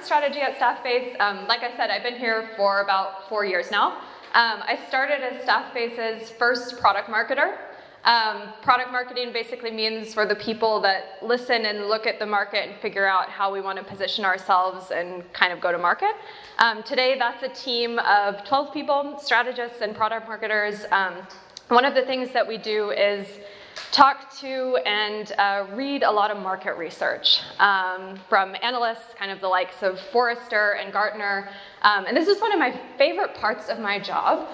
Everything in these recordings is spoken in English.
market strategy at Staffbase. Like I said, I've been here for about 4 years now. I started as Staffbase's first product marketer. Product marketing basically means for the people that listen and look at the market and figure out how we want to position ourselves and kind of go to market. Today, that's a team of 12 people, strategists and product marketers. One of the things that we do is talk to and read a lot of market research from analysts, kind of the likes of Forrester and Gartner. And this is one of my favorite parts of my job,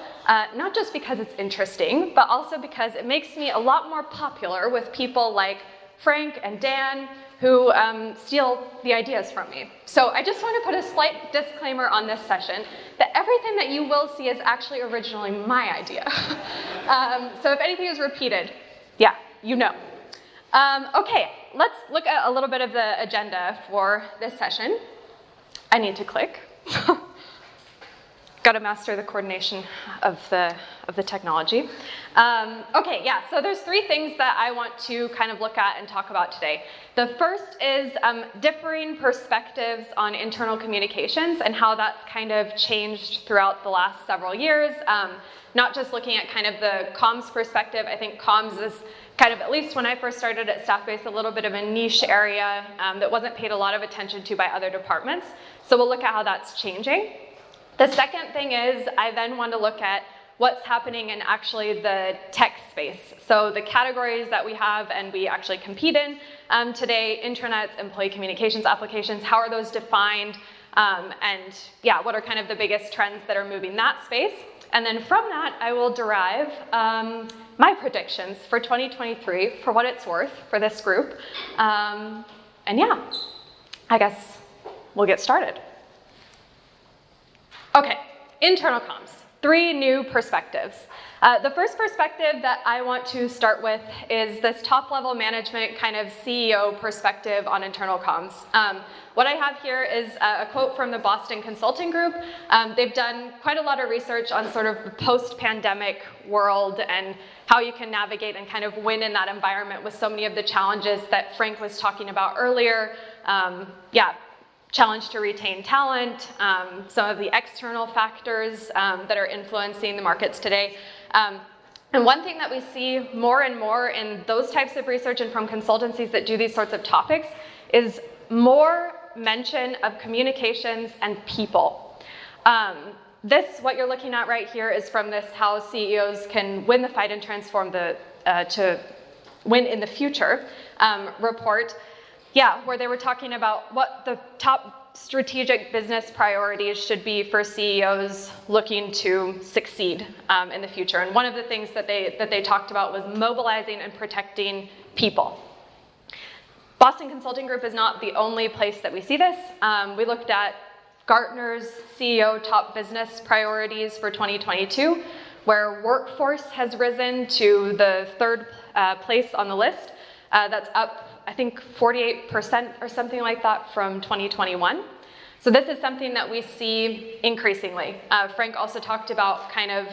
not just because it's interesting, but also because it makes me a lot more popular with people like Frank and Dan, who steal the ideas from me. So I just want to put a slight disclaimer on this session that everything that you will see is actually originally my idea. So if anything is repeated, yeah, you know. Okay, let's look at a little bit of the agenda for this session. I need to click. Got to master the coordination of the technology. Okay, yeah, so there's 3 things that I want to kind of look at and talk about today. The first is differing perspectives on internal communications and how that's kind of changed throughout the last several years. Not just looking at kind of the comms perspective. I think comms is kind of, at least when I first started at Staffbase, a little bit of a niche area that wasn't paid a lot of attention to by other departments. So we'll look at how that's changing. The second thing is I then want to look at what's happening in actually the tech space. So the categories that we have and we actually compete in today, intranets, employee communications applications, how are those defined? And yeah, what are kind of the biggest trends that are moving that space? And then from that, I will derive my predictions for 2023, for what it's worth for this group. And yeah, I guess we'll get started. Okay, internal comms, 3 new perspectives. The first perspective that I want to start with is this top-level management kind of CEO perspective on internal comms. What I have here is a quote from the Boston Consulting Group. They've done quite a lot of research on sort of the post-pandemic world and how you can navigate and kind of win in that environment with so many of the challenges that Frank was talking about earlier. Challenge to retain talent, some of the external factors that are influencing the markets today. And one thing that we see more and more in those types of research and from consultancies that do these sorts of topics is more mention of communications and people. What you're looking at right here is from this How CEOs Can Win the Fight and Transform to Win in the Future report. Yeah, where they were talking about what the top strategic business priorities should be for CEOs looking to succeed in the future. And one of the things that they talked about was mobilizing and protecting people. Boston Consulting Group is not the only place that we see this. We looked at Gartner's CEO top business priorities for 2022, where workforce has risen to the 3rd place on the list. That's up, I think, 48% or something like that from 2021. So this is something that we see increasingly. Frank also talked about kind of,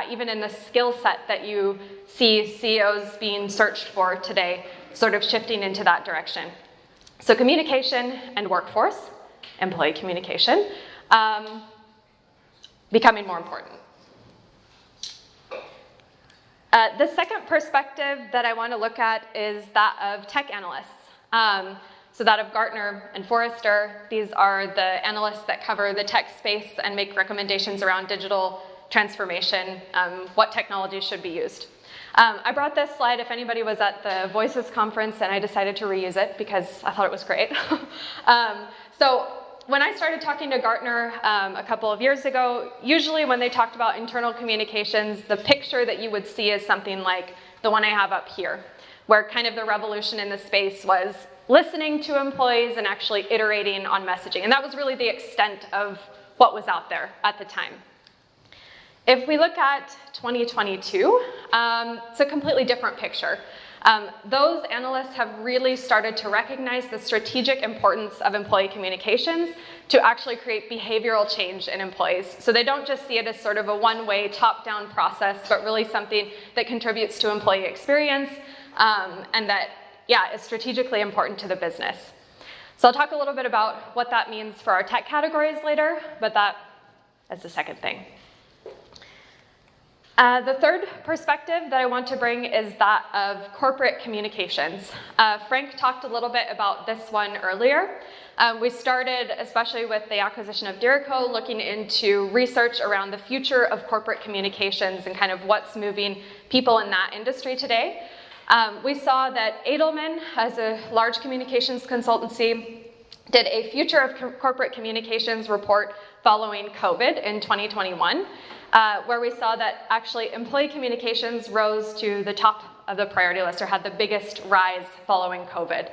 even in the skill set that you see CEOs being searched for today, sort of shifting into that direction. So communication and workforce, employee communication, becoming more important. The second perspective that I want to look at is that of tech analysts. So that of Gartner and Forrester. These are the analysts that cover the tech space and make recommendations around digital transformation, what technologies should be used. I brought this slide if anybody was at the Voices conference, and I decided to reuse it because I thought it was great. So when I started talking to Gartner a couple of years ago, usually when they talked about internal communications, the picture that you would see is something like the one I have up here, where kind of the revolution in the space was listening to employees and actually iterating on messaging. And that was really the extent of what was out there at the time. If we look at 2022, it's a completely different picture. Those analysts have really started to recognize the strategic importance of employee communications to actually create behavioral change in employees. So they don't just see it as sort of a one-way, top-down process, but really something that contributes to employee experience and that, is strategically important to the business. So I'll talk a little bit about what that means for our tech categories later, but that is the second thing. The third perspective that I want to bring is that of corporate communications. Frank talked a little bit about this one earlier. We started, especially with the acquisition of Dirico, looking into research around the future of corporate communications and kind of what's moving people in that industry today. We saw that Edelman, as a large communications consultancy, did a Future of Corporate Communications report following COVID in 2021, where we saw that actually employee communications rose to the top of the priority list, or had the biggest rise following COVID.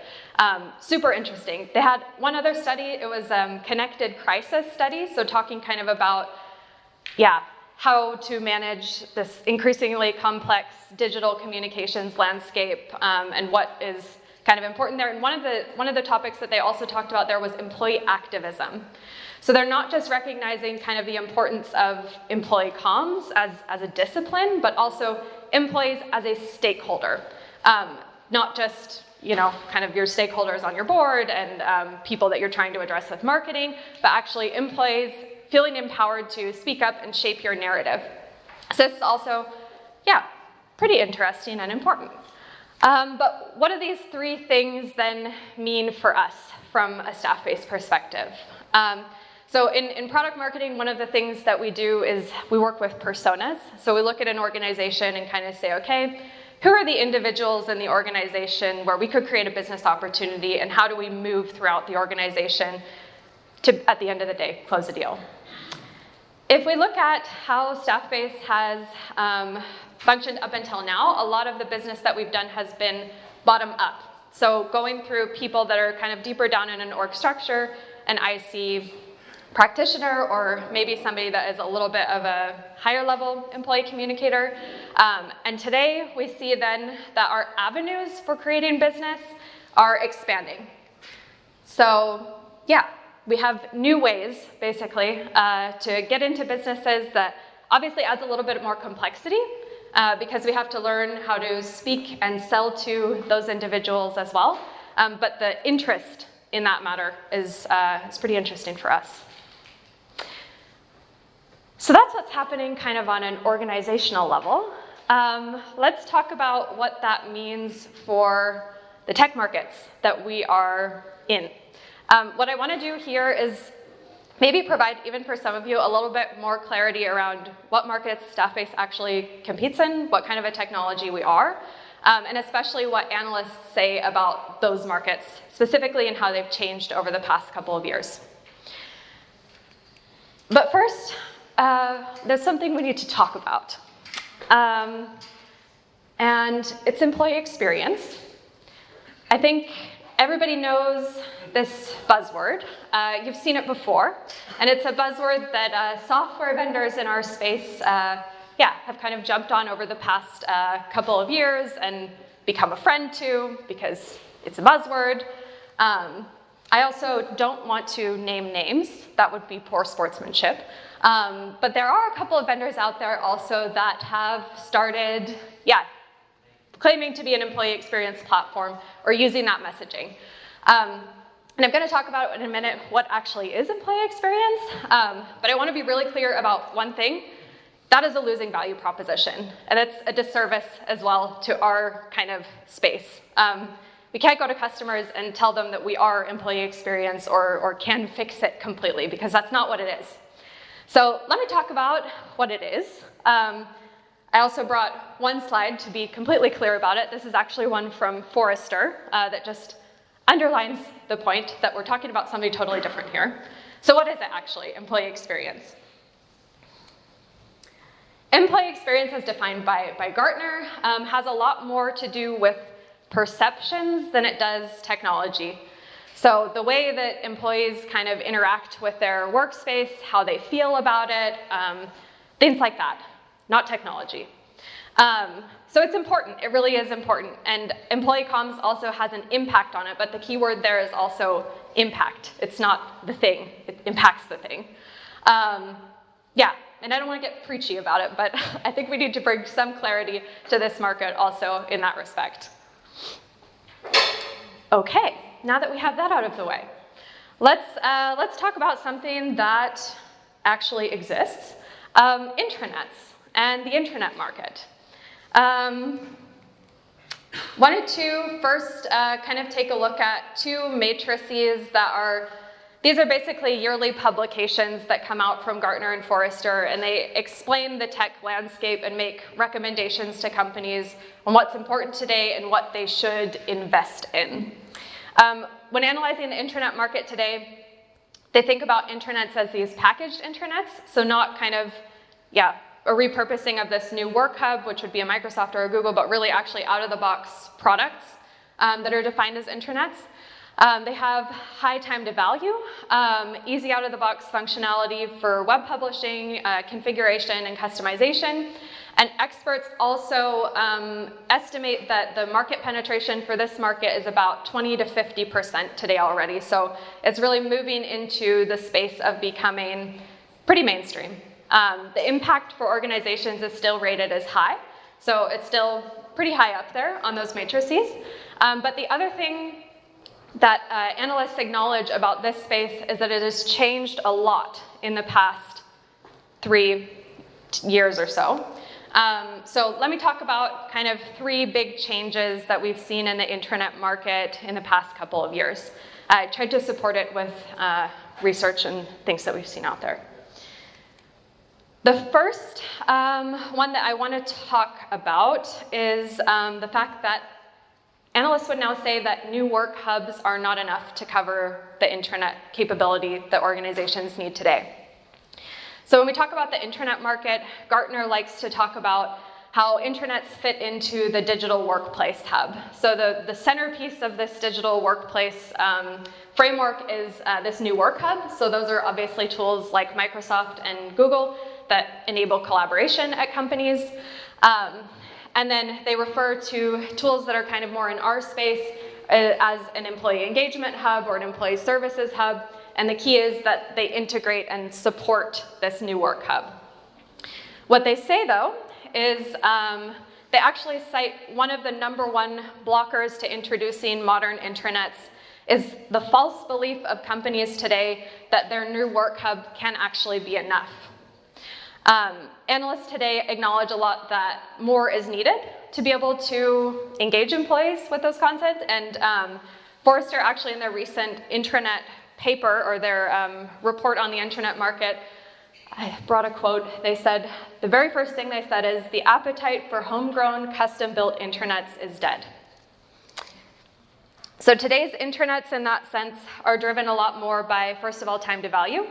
Super interesting. They had one other study. It was connected crisis study, so talking kind of about, how to manage this increasingly complex digital communications landscape, and what is kind of important there. And one of the topics that they also talked about there was employee activism. So they're not just recognizing kind of the importance of employee comms as a discipline, but also employees as a stakeholder. Not just, kind of your stakeholders on your board and people that you're trying to address with marketing, but actually employees feeling empowered to speak up and shape your narrative. So this is also, pretty interesting and important. But what do these three things then mean for us from a Staffbase perspective? So in product marketing, one of the things that we do is we work with personas. So we look at an organization and kind of say, okay, who are the individuals in the organization where we could create a business opportunity, and how do we move throughout the organization to, at the end of the day, close a deal? If we look at how Staffbase has functioned up until now, a lot of the business that we've done has been bottom up. So going through people that are kind of deeper down in an org structure, an IC practitioner, or maybe somebody that is a little bit of a higher level employee communicator. And today we see then that our avenues for creating business are expanding. So we have new ways basically to get into businesses that obviously adds a little bit more complexity because we have to learn how to speak and sell to those individuals as well. But the interest in that matter is pretty interesting for us. So that's what's happening kind of on an organizational level. Let's talk about what that means for the tech markets that we are in. What I want to do here is maybe provide, even for some of you, a little bit more clarity around what markets Staffbase actually competes in, what kind of a technology we are, and especially what analysts say about those markets, specifically and how they've changed over the past couple of years. But first, there's something we need to talk about, and it's employee experience. I think everybody knows this buzzword. You've seen it before, and it's a buzzword that software vendors in our space have kind of jumped on over the past couple of years and become a friend to, because it's a buzzword. I also don't want to name names. That would be poor sportsmanship. But there are a couple of vendors out there also that have started, claiming to be an employee experience platform or using that messaging. And I'm going to talk about in a minute what actually is employee experience, but I want to be really clear about one thing. That is a losing value proposition, and it's a disservice as well to our kind of space. We can't go to customers and tell them that we are employee experience or can fix it completely, because that's not what it is. So let me talk about what it is. I also brought one slide to be completely clear about it. This is actually one from Forrester that just underlines the point that we're talking about something totally different here. So what is it actually, employee experience? Employee experience, as defined by Gartner, has a lot more to do with perceptions than it does technology. So the way that employees kind of interact with their workspace, how they feel about it, things like that, not technology. So it's important, it really is important, and employee comms also has an impact on it, but the key word there is also impact. It's not the thing, it impacts the thing. And I don't want to get preachy about it, but I think we need to bring some clarity to this market also in that respect. Okay, now that we have that out of the way, Let's talk about something that actually exists, intranets and the intranet market. Wanted to first kind of take a look at two matrices that are, these are basically yearly publications that come out from Gartner and Forrester, and they explain the tech landscape and make recommendations to companies on what's important today and what they should invest in. When analyzing the intranet market today, they think about intranets as these packaged intranets, so not kind of, a repurposing of this new work hub, which would be a Microsoft or a Google, but really actually out-of-the-box products that are defined as intranets. They have high time to value, easy out-of-the-box functionality for web publishing, configuration, and customization. And experts also estimate that the market penetration for this market is about 20 to 50% today already. So it's really moving into the space of becoming pretty mainstream. The impact for organizations is still rated as high, so it's still pretty high up there on those matrices. But the other thing that analysts acknowledge about this space is that it has changed a lot in the past 3 years or so. So let me talk about kind of 3 big changes that we've seen in the intranet market in the past couple of years. I tried to support it with research and things that we've seen out there. The first one that I want to talk about is the fact that analysts would now say that new work hubs are not enough to cover the intranet capability that organizations need today. So when we talk about the intranet market, Gartner likes to talk about how intranets fit into the digital workplace hub. So the centerpiece of this digital workplace framework is this new work hub. So those are obviously tools like Microsoft and Google that enable collaboration at companies. And then they refer to tools that are kind of more in our space as an employee engagement hub or an employee services hub. And the key is that they integrate and support this new work hub. What they say, though, is they actually cite one of the #1 blockers to introducing modern intranets is the false belief of companies today that their new work hub can actually be enough. Analysts today acknowledge a lot that more is needed to be able to engage employees with those concepts, and Forrester actually in their recent intranet paper, or their report on the intranet market, I brought a quote. They said, the very first thing they said is, the appetite for homegrown, custom-built intranets is dead. So today's intranets in that sense are driven a lot more by, first of all, time to value.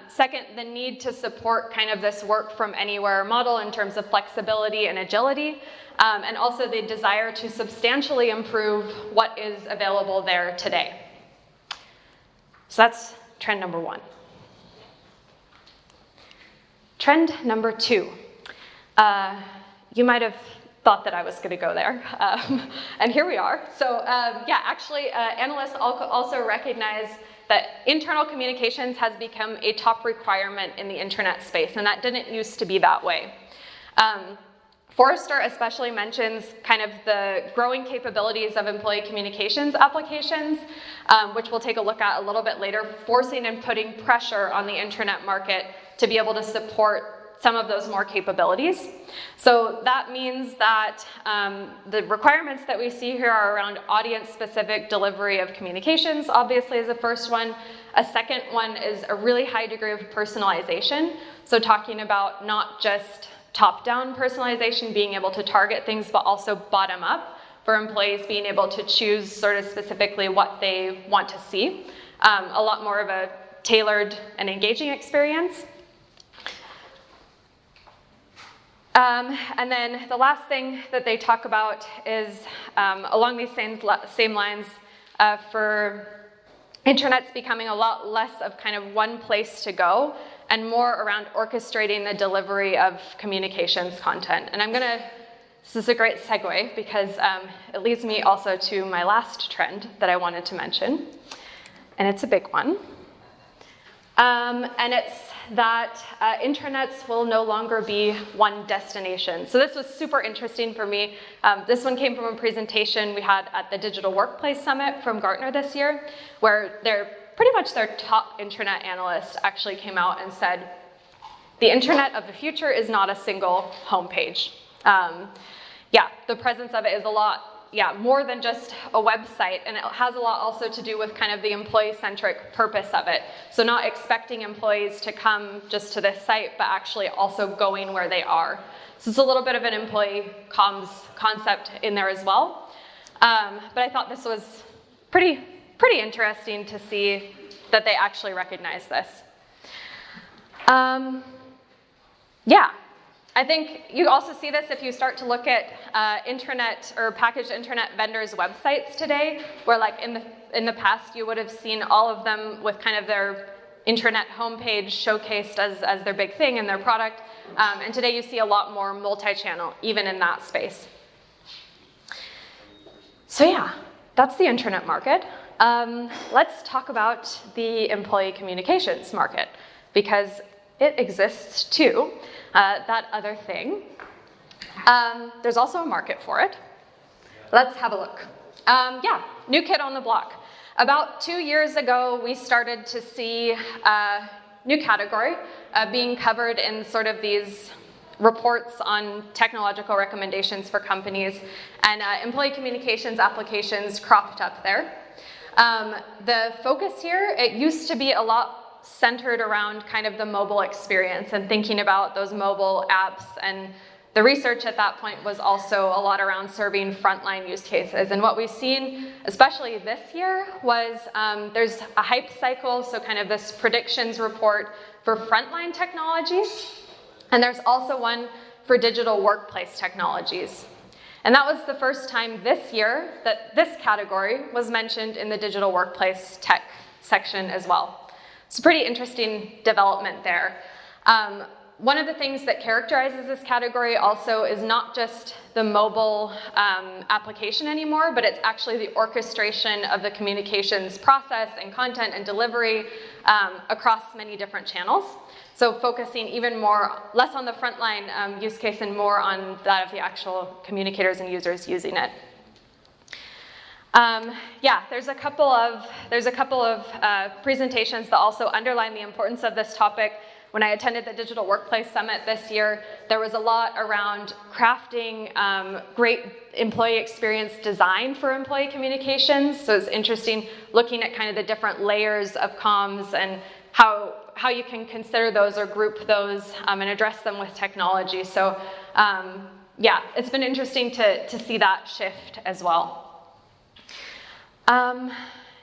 Second, the need to support kind of this work from anywhere model in terms of flexibility and agility, and also the desire to substantially improve what is available there today. So that's trend #1. Trend #2. You might have thought that I was going to go there, and here we are. So actually, analysts also recognize that internal communications has become a top requirement in the intranet space, and that didn't used to be that way. Forrester especially mentions kind of the growing capabilities of employee communications applications, which we'll take a look at a little bit later, forcing and putting pressure on the intranet market to be able to support some of those more capabilities. So that means that the requirements that we see here are around audience-specific delivery of communications, obviously, is the first one. A second one is a really high degree of personalization. So talking about not just top-down personalization, being able to target things, but also bottom-up for employees being able to choose sort of specifically what they want to see. A lot more of a tailored and engaging experience. And then the last thing that they talk about is along these same lines for intranets becoming a lot less of kind of one place to go and more around orchestrating the delivery of communications content. And this is a great segue because it leads me also to my last trend that I wanted to mention, and it's a big one. And it's that intranets will no longer be one destination. So this was super interesting for me. This one came from a presentation we had at the Digital Workplace Summit from Gartner this year, where they're pretty much their top intranet analyst actually came out and said, the internet of the future is not a single homepage. Yeah, the presence of it is a lot, more than just a website, and it has a lot also to do with kind of the employee-centric purpose of it. So not expecting employees to come just to this site, but actually also going where they are. So it's a little bit of an employee comms concept in there as well. But I thought this was pretty interesting to see that they actually recognize this. Yeah, I think you also see this if you start to look at intranet or packaged internet vendors' websites today, where like in the past you would have seen all of them with kind of their intranet homepage showcased as their big thing and their product. And today you see a lot more multi-channel, even in that space. So yeah, that's the intranet market. Let's talk about the employee communications market, because it exists too, that other thing. There's also a market for it. Let's have a look. Yeah, new kid on the block. About 2 years ago, we started to see a new category being covered in sort of these reports on technological recommendations for companies, and employee communications applications cropped up there. The focus here, it used to be a lot centered around kind of the mobile experience and thinking about those mobile apps, and the research at that point was also a lot around serving frontline use cases. And what we've seen, especially this year, was there's a hype cycle, so kind of this predictions report for frontline technologies, and there's also one for digital workplace technologies. And that was the first time this year that this category was mentioned in the digital workplace tech section as well. It's a pretty interesting development there. One of the things that characterizes this category also is not just the mobile application anymore, but it's actually the orchestration of the communications process and content and delivery across many different channels. So focusing even more, less on the frontline use case and more on that of the actual communicators and users using it. Yeah, there's a couple of presentations that also underline the importance of this topic. When I attended the Digital Workplace Summit this year, there was a lot around crafting great employee experience design for employee communications. So it's interesting looking at kind of the different layers of comms and how you can consider those or group those and address them with technology. So yeah, it's been interesting to see that shift as well.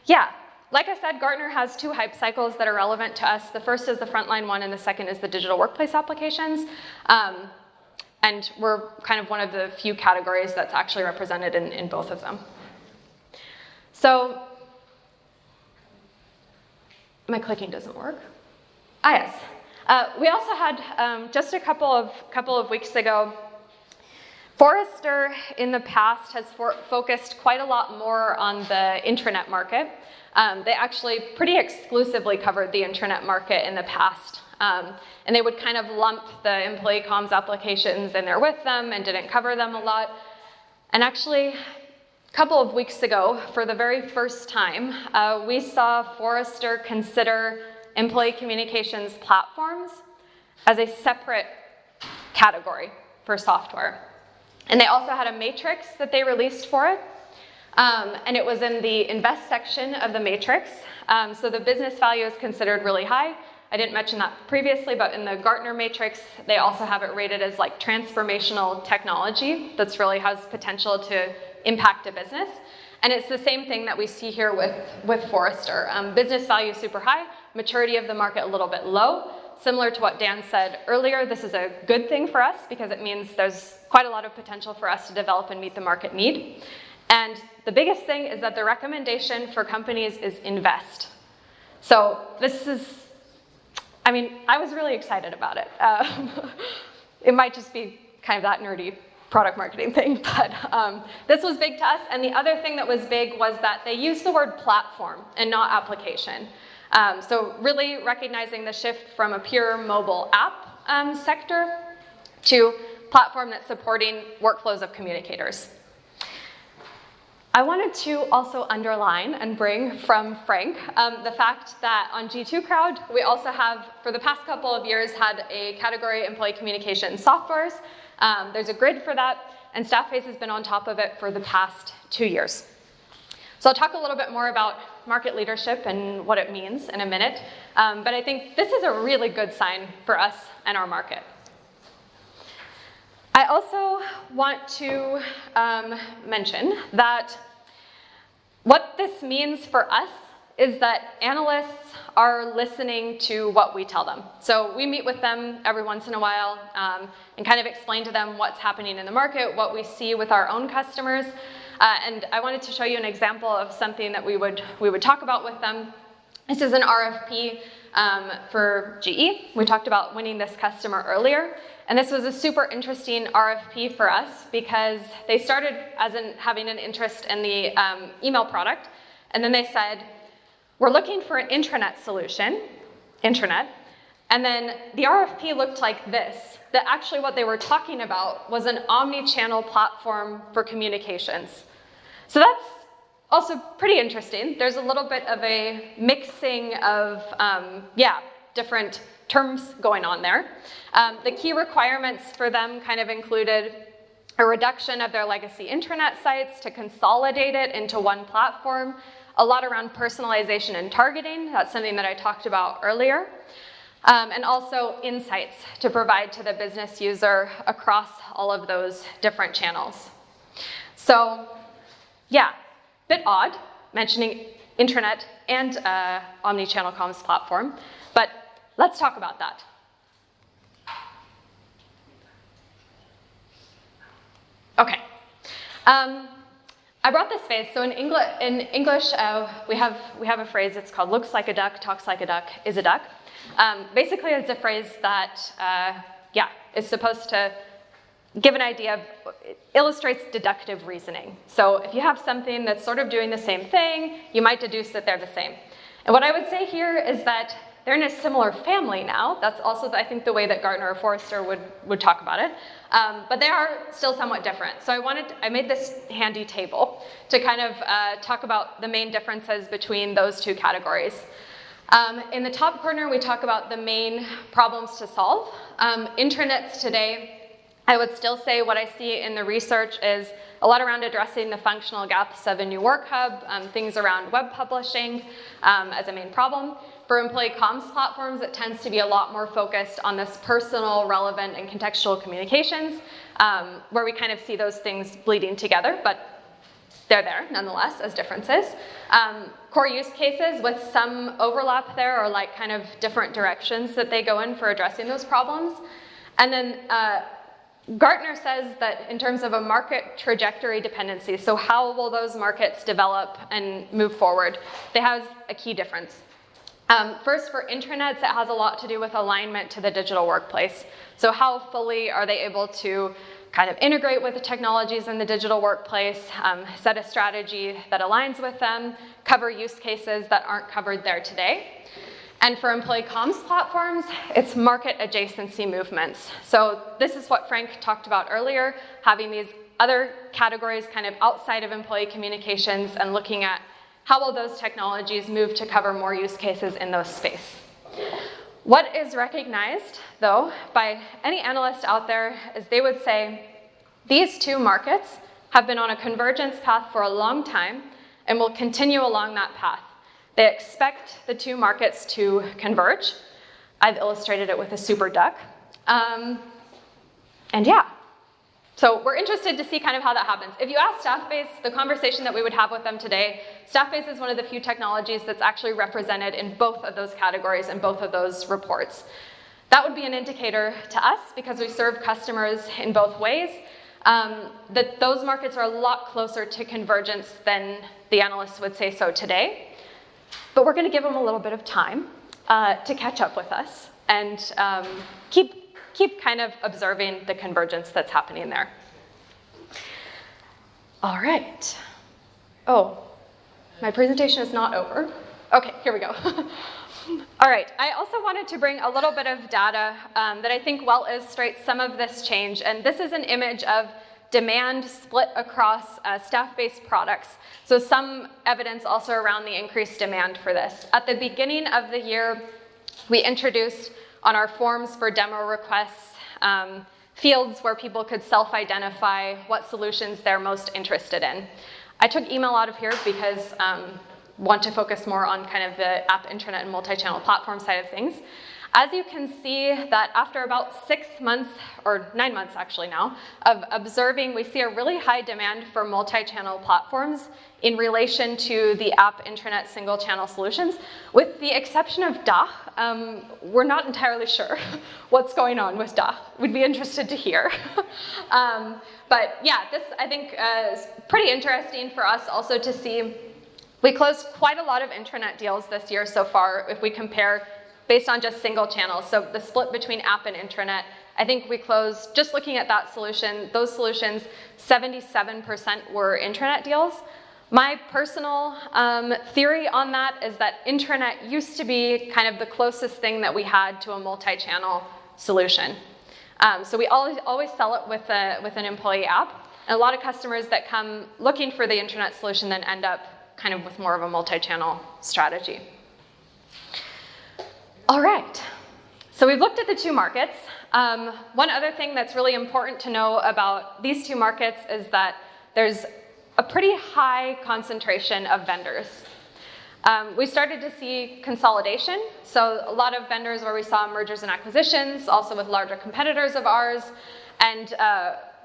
Yeah, like I said, Gartner has 2 hype cycles that are relevant to us. The first is the frontline one, and the second is the digital workplace applications. And we're kind of one of the few categories that's actually represented in both of them. So, my clicking doesn't work. Yes. We also had, just a couple of weeks ago, Forrester in the past has focused quite a lot more on the intranet market. They actually pretty exclusively covered the intranet market in the past. And they would kind of lump the employee comms applications in there with them and didn't cover them a lot. And actually, a couple of weeks ago, for the very first time, we saw Forrester consider employee communications platforms as a separate category for software. And they also had a matrix that they released for it. And it was in the invest section of the matrix. So the business value is considered really high. I didn't mention that previously, but in the Gartner matrix, they also have it rated as like transformational technology that's really has potential to impact a business. And it's the same thing that we see here with Forrester. Business value super high, maturity of the market a little bit low. Similar to what Dan said earlier, this is a good thing for us because it means there's quite a lot of potential for us to develop and meet the market need. And the biggest thing is that the recommendation for companies is invest. So this is, I mean, I was really excited about it. It might just be kind of that nerdy product marketing thing, but this was big to us. And the other thing that was big was that they used the word platform and not application. So really recognizing the shift from a pure mobile app sector to platform that's supporting workflows of communicators. I wanted to also underline and bring from Frank the fact that on G2 Crowd, we also have, for the past couple of years, had a category employee communication softwares. There's a grid for that, and Staffbase has been on top of it for the past 2 years. So I'll talk a little bit more about market leadership and what it means in a minute, but I think this is a really good sign for us and our market. I also want to mention that what this means for us is that analysts are listening to what we tell them. So we meet with them every once in a while and kind of explain to them what's happening in the market, what we see with our own customers. And I wanted to show you an example of something that we would talk about with them. This is an RFP for GE. We talked about winning this customer earlier. And this was a super interesting RFP for us because they started as having an interest in the email product. And then they said, we're looking for an intranet solution, intranet. And then the RFP looked like this, that actually what they were talking about was an omni-channel platform for communications. So that's also pretty interesting. There's a little bit of a mixing of, different terms going on there. The key requirements for them kind of included a reduction of their legacy intranet sites to consolidate it into one platform, a lot around personalization and targeting. That's something that I talked about earlier. And also insights to provide to the business user across all of those different channels. So, yeah, bit odd mentioning intranet and omni-channel comms platform, but let's talk about that. Okay. I brought this phrase. So in English, we have a phrase. It's called "looks like a duck, talks like a duck, is a duck." Basically, it's a phrase that, is supposed to give an idea of, it illustrates deductive reasoning. So if you have something that's sort of doing the same thing, you might deduce that they're the same. And what I would say here is that they're in a similar family now. That's also, I think, the way that Gartner or Forrester would talk about it. But they are still somewhat different. So I made this handy table to kind of talk about the main differences between those two categories. In the top corner, we talk about the main problems to solve. Intranets today, I would still say what I see in the research is a lot around addressing the functional gaps of a new work hub, things around web publishing as a main problem. For employee comms platforms, it tends to be a lot more focused on this personal, relevant, and contextual communications, where we kind of see those things bleeding together, but they're there nonetheless as differences. Core use cases with some overlap there, or like kind of different directions that they go in for addressing those problems. And then Gartner says that in terms of a market trajectory dependency, so how will those markets develop and move forward, they have a key difference. First, for intranets, it has a lot to do with alignment to the digital workplace. So how fully are they able to kind of integrate with the technologies in the digital workplace, set a strategy that aligns with them, cover use cases that aren't covered there today. And for employee comms platforms, it's market adjacency movements. So this is what Frank talked about earlier, having these other categories kind of outside of employee communications and looking at how will those technologies move to cover more use cases in those space. What is recognized, though, by any analyst out there is they would say these two markets have been on a convergence path for a long time and will continue along that path. They expect the two markets to converge. I've illustrated it with a super duck. And yeah. So we're interested to see kind of how that happens. If you ask Staffbase, the conversation that we would have with them today, Staffbase is one of the few technologies that's actually represented in both of those categories and both of those reports. That would be an indicator to us, because we serve customers in both ways, that those markets are a lot closer to convergence than the analysts would say so today. But we're going to give them a little bit of time to catch up with us and keep kind of observing the convergence that's happening there. All right. Oh, my presentation is not over. Okay, here we go. All right, I also wanted to bring a little bit of data that I think well illustrates some of this change. And this is an image of demand split across staff-based products. So some evidence also around the increased demand for this. At the beginning of the year, we introduced on our forms for demo requests fields where people could self-identify what solutions they're most interested in. I took email out of here because want to focus more on kind of the app, intranet, and multi-channel platform side of things. As you can see that after about 6 months, or 9 months actually now, of observing, we see a really high demand for multi-channel platforms in relation to the app, intranet, single-channel solutions. With the exception of DA, we're not entirely sure what's going on with DA. We'd be interested to hear. But yeah, this I think is pretty interesting for us also to see. We closed quite a lot of intranet deals this year so far if we compare based on just single channels. So the split between app and intranet, I think we closed, just looking at that solution, those solutions, 77% were intranet deals. My personal theory on that is that intranet used to be kind of the closest thing that we had to a multi-channel solution. So we always sell it with an employee app. And a lot of customers that come looking for the intranet solution then end up kind of with more of a multi-channel strategy. All right, so we've looked at the two markets. One other thing that's really important to know about these two markets is that there's a pretty high concentration of vendors. We started to see consolidation, so a lot of vendors where we saw mergers and acquisitions, also with larger competitors of ours. And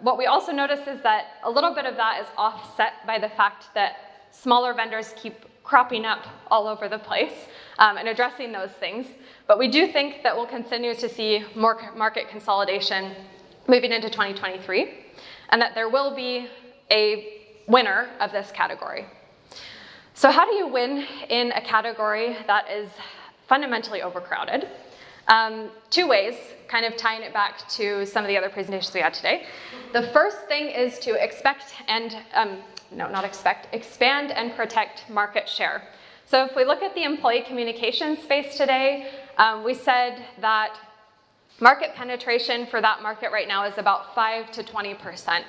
what we also noticed is that a little bit of that is offset by the fact that smaller vendors keep cropping up all over the place and addressing those things. But we do think that we'll continue to see more market consolidation moving into 2023, and that there will be a winner of this category. So how do you win in a category that is fundamentally overcrowded? Two ways, kind of tying it back to some of the other presentations we had today. The first thing is to expand and protect market share. So if we look at the employee communication space today, we said that market penetration for that market right now is about 5 to 20%.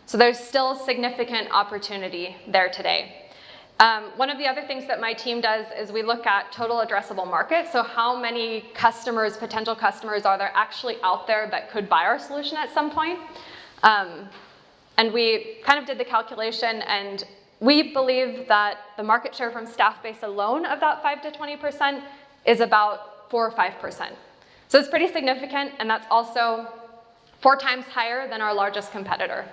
So there's still significant opportunity there today. One of the other things that my team does is we look at total addressable market. So how many customers, potential customers, are there actually out there that could buy our solution at some point? And we kind of did the calculation, and we believe that the market share from Staffbase alone of that 5 to 20% is about 4 or 5%. So it's pretty significant, and that's also 4 times higher than our largest competitor.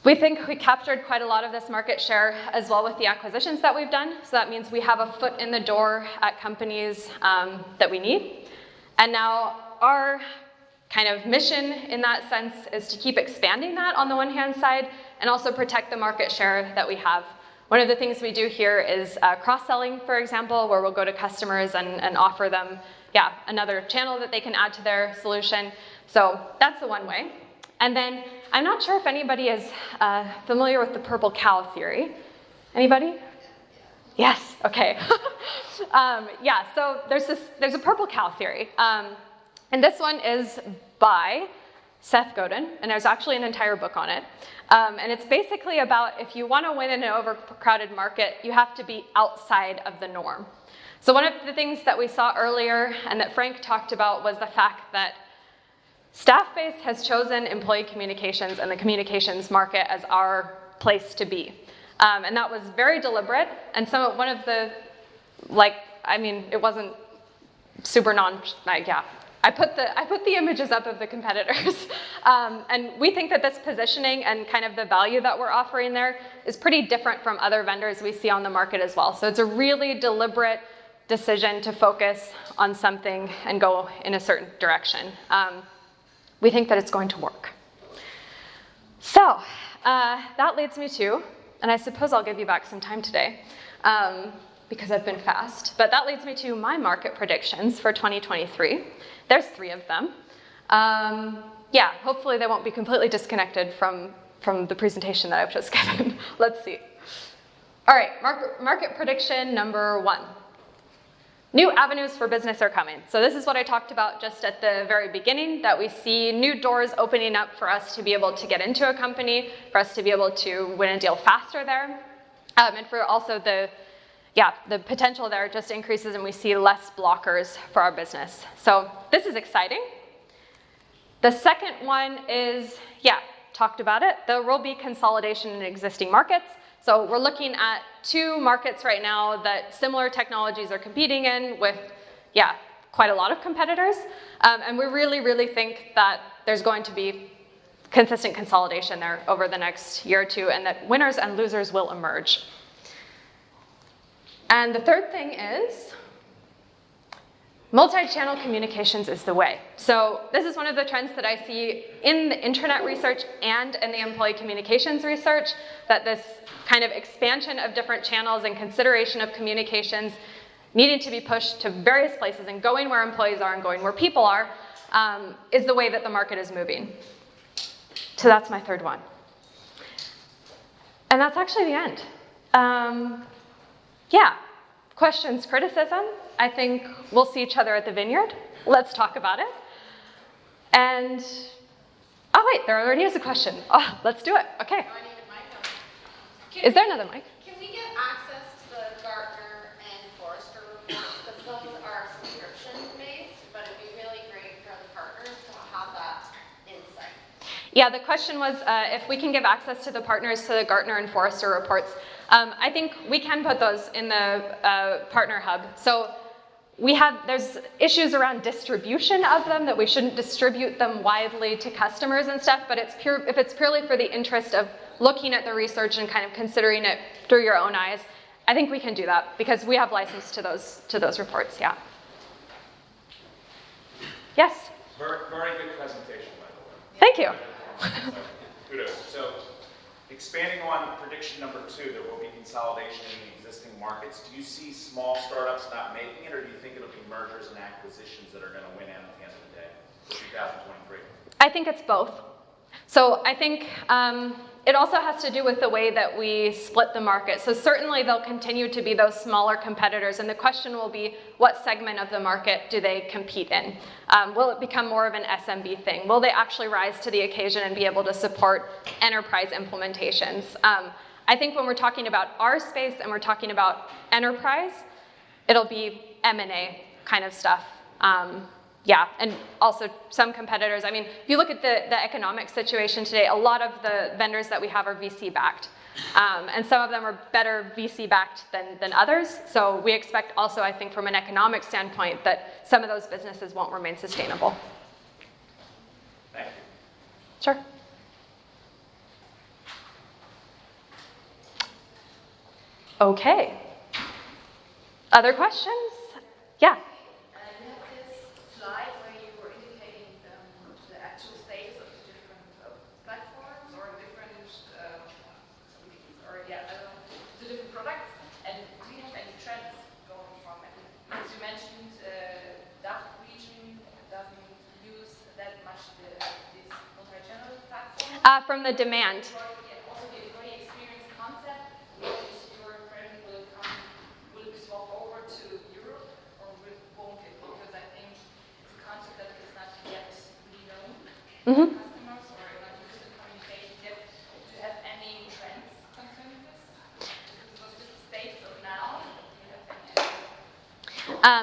We think we captured quite a lot of this market share as well with the acquisitions that we've done. So that means we have a foot in the door at companies that we need. And now our kind of mission in that sense is to keep expanding that on the one hand side and also protect the market share that we have. One of the things we do here is cross-selling, for example, where we'll go to customers and offer them, another channel that they can add to their solution. So that's the one way. And then I'm not sure if anybody is familiar with the purple cow theory. Anybody? Yes, okay. So there's a purple cow theory. And this one is by Seth Godin, and there's actually an entire book on it. And it's basically about if you want to win in an overcrowded market, you have to be outside of the norm. So one of the things that we saw earlier and that Frank talked about was the fact that Staffbase has chosen employee communications and the communications market as our place to be. And that was very deliberate. And so one of the, it wasn't super I put the images up of the competitors. And we think that this positioning and kind of the value that we're offering there is pretty different from other vendors we see on the market as well. So it's a really deliberate decision to focus on something and go in a certain direction. We think that it's going to work. So that leads me to, and I suppose I'll give you back some time today because I've been fast, but that leads me to my market predictions for 2023. There's 3 of them. Hopefully they won't be completely disconnected from the presentation that I've just given. Let's see. All right, market prediction number 1. New avenues for business are coming. So this is what I talked about just at the very beginning, that we see new doors opening up for us to be able to get into a company, for us to be able to win a deal faster there, and for also the potential there just increases and we see less blockers for our business. So this is exciting. The second one is, talked about it, there will be consolidation in existing markets. So we're looking at 2 markets right now that similar technologies are competing in with, quite a lot of competitors. And we really, really think that there's going to be consistent consolidation there over the next year or 2, and that winners and losers will emerge. And the third thing is, multi-channel communications is the way. So this is one of the trends that I see in the internet research and in the employee communications research, that this kind of expansion of different channels and consideration of communications needing to be pushed to various places and going where employees are and going where people are is the way that the market is moving. So that's my third one. And that's actually the end. Questions, criticism? I think we'll see each other at the vineyard. Let's talk about it. And, oh wait, there already is a question. Oh, let's do it, okay. I need a mic. Is there another mic? Can we get access to the Gartner and Forrester reports? Because those are subscription-based, but it'd be really great for the partners to have that insight. Yeah, the question was if we can give access to the partners to the Gartner and Forrester reports. I think we can put those in the Partner Hub. So there's issues around distribution of them, that we shouldn't distribute them widely to customers and stuff, but if it's purely for the interest of looking at the research and kind of considering it through your own eyes, I think we can do that because we have license to those reports, yeah. Yes? Very good presentation, by the way. Thank you. Kudos. So, expanding on prediction number 2, there will be consolidation in the existing markets. Do you see small startups not making it, or do you think it'll be mergers and acquisitions that are going to win out at the end of the day for 2023? I think it's both. So I think it also has to do with the way that we split the market. So certainly there'll continue to be those smaller competitors, and the question will be, what segment of the market do they compete in? Will it become more of an SMB thing? Will they actually rise to the occasion and be able to support enterprise implementations? I think when we're talking about our space and we're talking about enterprise, it'll be M&A kind of stuff. And also some competitors. I mean, if you look at the economic situation today, a lot of the vendors that we have are VC-backed. And some of them are better VC-backed than others. So we expect also, I think, from an economic standpoint, that some of those businesses won't remain sustainable. Thank you. Sure. Okay. Other questions? Yeah. From the demand. Also the employee experience concept, will your friend will it swap over to Europe, or won't it? Because I think it's a concept that is not yet really known to customers, or not used in communication yet. Do you have any trends concerning this? Because it was just the state of now. Do you have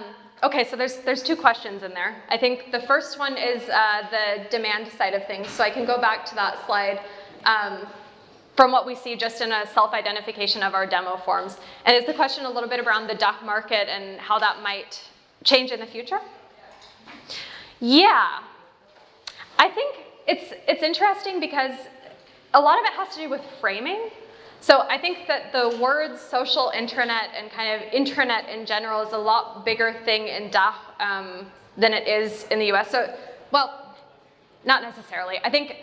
any? Okay, so there's 2 questions in there. I think the first one is the demand side of things. So I can go back to that slide from what we see just in a self-identification of our demo forms. And is the question a little bit around the DACH market and how that might change in the future? Yeah. I think it's interesting because a lot of it has to do with framing. So I think that the words social intranet and kind of intranet in general is a lot bigger thing in DACH than it is in the US. So, well, not necessarily. I think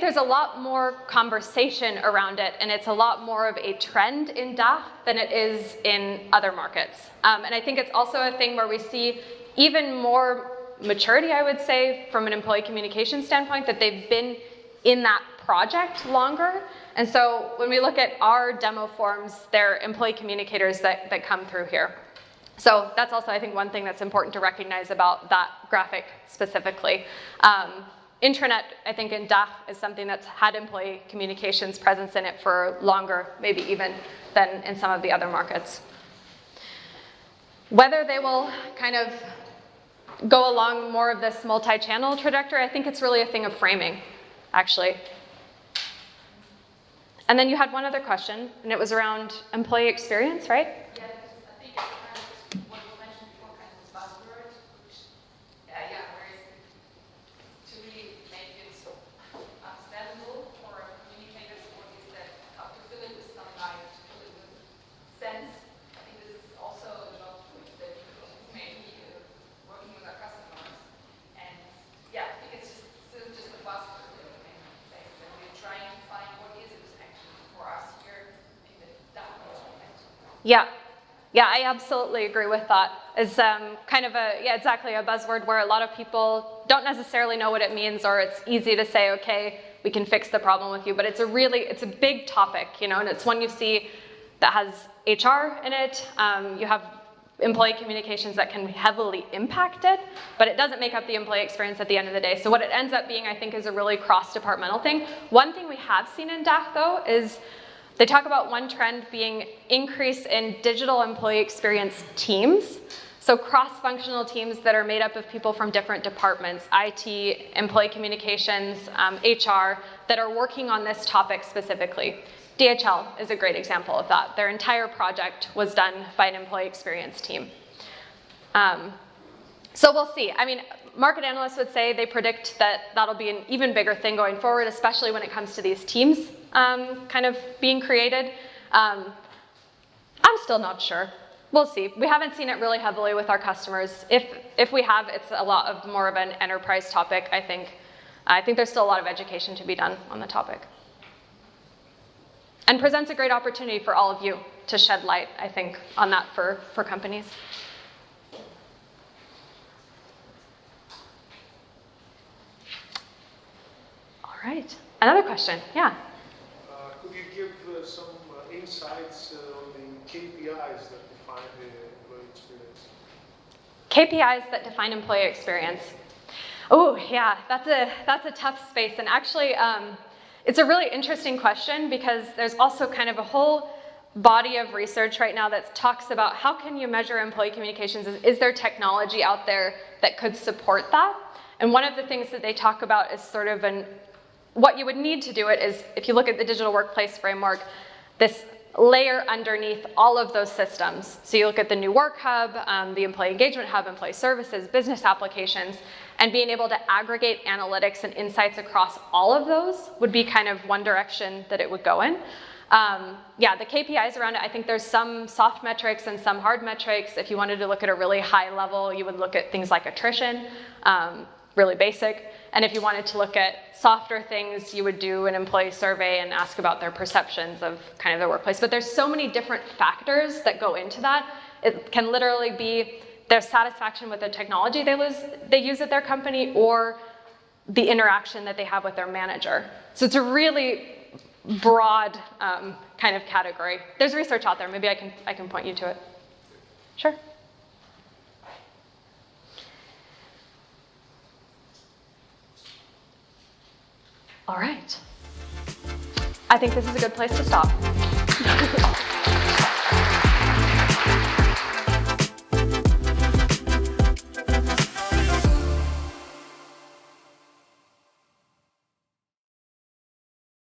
there's a lot more conversation around it, and it's a lot more of a trend in DACH than it is in other markets. And I think it's also a thing where we see even more maturity, I would say, from an employee communication standpoint, that they've been in that project longer. And so when we look at our demo forms, they're employee communicators that come through here. So that's also, I think, one thing that's important to recognize about that graphic specifically. Intranet, I think, in DACH is something that's had employee communications presence in it for longer, maybe even, than in some of the other markets. Whether they will kind of go along more of this multi-channel trajectory, I think it's really a thing of framing, actually. And then you had one other question, and it was around employee experience, right? Yeah, because I think it's kind of what was mentioned before, kind of the buzzword, which, whereas to really make it understandable for communicators, what is that, how to fill it with some life, to fill it with sense. I think this is also a lot which that maybe working with our customers. And yeah, I think it's still just a buzzword in many things. And we're trying to find what is it actually for us here in the DACH region. Yeah. Yeah, I absolutely agree with that. It's kind of exactly a buzzword where a lot of people don't necessarily know what it means, or it's easy to say, okay, we can fix the problem with you, but it's a big topic, and it's one you see that has HR in it. You have employee communications that can be heavily impacted, but it doesn't make up the employee experience at the end of the day. So what it ends up being, I think, is a really cross-departmental thing. One thing we have seen in DACH, though, is they talk about one trend being increase in digital employee experience teams. So cross-functional teams that are made up of people from different departments, IT, employee communications, HR, that are working on this topic specifically. DHL is a great example of that. Their entire project was done by an employee experience team. So we'll see. I mean, market analysts would say they predict that that'll be an even bigger thing going forward, especially when it comes to these teams kind of being created. I'm still not sure. We'll see. We haven't seen it really heavily with our customers. If we have, it's a lot of more of an enterprise topic, I think. I think there's still a lot of education to be done on the topic. And presents a great opportunity for all of you to shed light, I think, on that for companies. All right. Another question. Yeah. Could you give some insights on the KPIs that define the employee experience? KPIs that define employee experience. Oh, yeah, that's a tough space. And actually, it's a really interesting question because there's also kind of a whole body of research right now that talks about how can you measure employee communications? Is there technology out there that could support that? And one of the things that they talk about is sort of what you would need to do it is, if you look at the digital workplace framework, this layer underneath all of those systems. So you look at the new work hub, the employee engagement hub, employee services, business applications, and being able to aggregate analytics and insights across all of those would be kind of one direction that it would go in. Yeah, the KPIs around it, I think there's some soft metrics and some hard metrics. If you wanted to look at a really high level, you would look at things like attrition, really basic. And if you wanted to look at softer things, you would do an employee survey and ask about their perceptions of kind of their workplace. But there's so many different factors that go into that. It can literally be their satisfaction with the technology they use at their company, or the interaction that they have with their manager. So it's a really broad kind of category. There's research out there. Maybe I can point you to it. Sure. All right. I think this is a good place to stop.